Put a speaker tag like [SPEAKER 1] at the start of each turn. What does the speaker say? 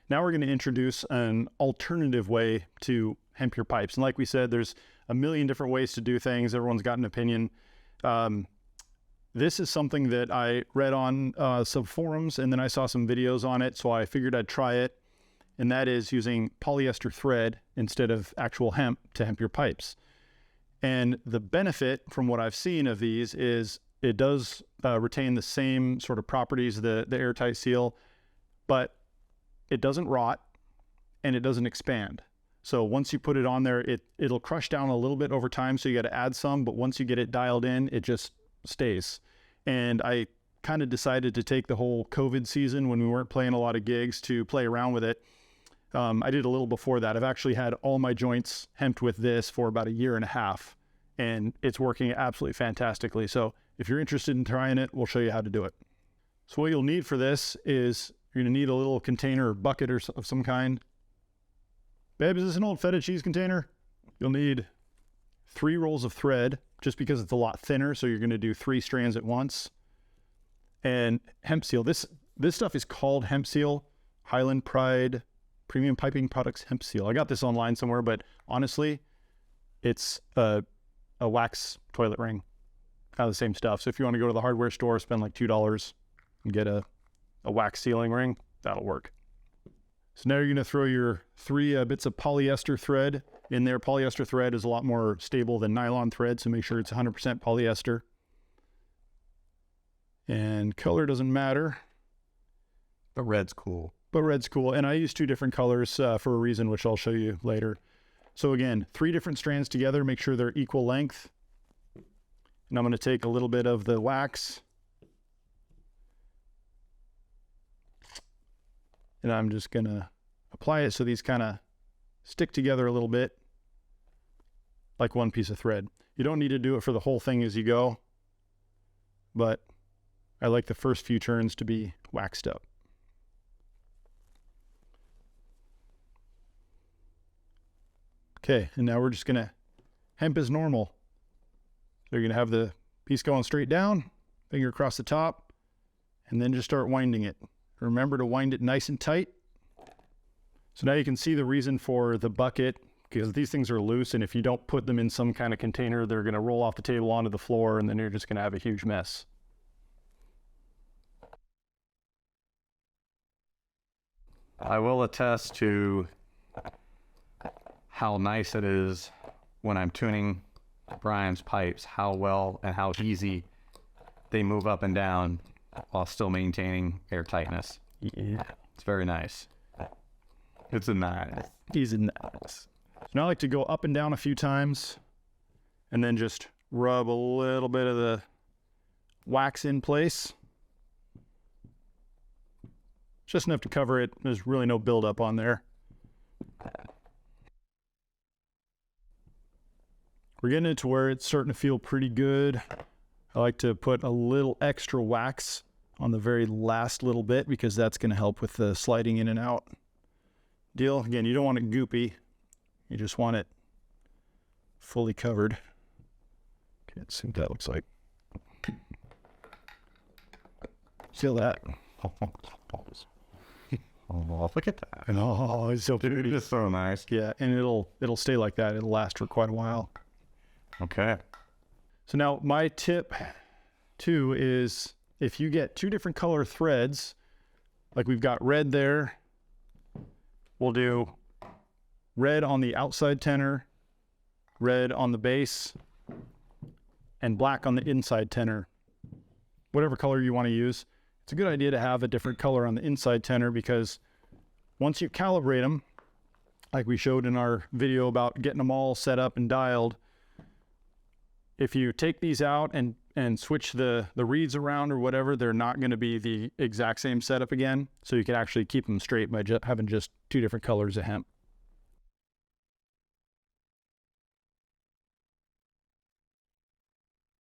[SPEAKER 1] Now we're going to introduce an alternative way to hemp your pipes. And like we said, there's a million different ways to do things. Everyone's got an opinion. This is something that I read on some forums, and then I saw some videos on it, so I figured I'd try it. And that is using polyester thread instead of actual hemp to hemp your pipes. And the benefit from what I've seen of these is it does retain the same sort of properties, the airtight seal, but it doesn't rot and it doesn't expand. So once you put it on there, it'll crush down a little bit over time, so you got to add some, but once you get it dialed in, it just stays. And I kind of decided to take the whole COVID season when we weren't playing a lot of gigs to play around with it. I did a little before that. I've actually had all my joints hemped with this for about 1.5 years, and it's working absolutely fantastically. So if you're interested in trying it, we'll show you how to do it. So what you'll need for this is you're going to need a little container or bucket or of some kind. Babe, is this an old feta cheese container? You'll need 3 rolls of thread, just because it's a lot thinner, so you're going to do 3 strands at once. And hemp seal. This stuff is called hemp seal. Highland Pride Premium Piping Products hemp seal. I got this online somewhere, but honestly, it's a wax toilet ring. Kind of the same stuff. So if you want to go to the hardware store, spend like $2 and get a wax sealing ring, that'll work. So now you're going to throw your 3 bits of polyester thread in there. Polyester thread is a lot more stable than nylon thread, so make sure it's 100% polyester. And color doesn't matter.
[SPEAKER 2] But red's cool.
[SPEAKER 1] But red's cool. And I use 2 different colors for a reason, which I'll show you later. So again, 3 different strands together, make sure they're equal length. And I'm going to take a little bit of the wax. And I'm just going to apply it so these kind of stick together a little bit, like one piece of thread. You don't need to do it for the whole thing as you go, but I like the first few turns to be waxed up. Okay, and now we're just going to hemp as normal. So you're going to have the piece going straight down, finger across the top, and then just start winding it. Remember to wind it nice and tight. So now you can see the reason for the bucket, because these things are loose, and if you don't put them in some kind of container, they're going to roll off the table onto the floor, and then you're just going to have a huge mess.
[SPEAKER 2] I will attest to how nice it is when I'm tuning Brian's pipes, how well and how easy they move up and down while still maintaining air tightness.
[SPEAKER 1] Yeah.
[SPEAKER 2] It's very nice. It's a nice.
[SPEAKER 1] He's a nice. Now I like to go up and down a few times and then just rub a little bit of the wax in place. Just enough to cover it. There's really no buildup on there. We're getting it to where it's starting to feel pretty good. I like to put a little extra wax on the very last little bit because that's going to help with the sliding in and out deal. Again, you don't want it goopy. You just want it fully covered. Okay, let's see what that looks like. Feel that?
[SPEAKER 2] Oh, look at that.
[SPEAKER 1] Oh, it's so pretty.
[SPEAKER 2] It's so nice.
[SPEAKER 1] Yeah, and it'll stay like that. It'll last for quite a while.
[SPEAKER 2] Okay.
[SPEAKER 1] So now my tip too is if you get 2 different color threads, like we've got red there, we'll do red on the outside tenor, red on the base, and black on the inside tenor. Whatever color you want to use. It's a good idea to have a different color on the inside tenor because once you calibrate them, like we showed in our video about getting them all set up and dialed, if you take these out and switch the reeds around or whatever, they're not going to be the exact same setup again. So you can actually keep them straight by having just 2 different colors of hemp.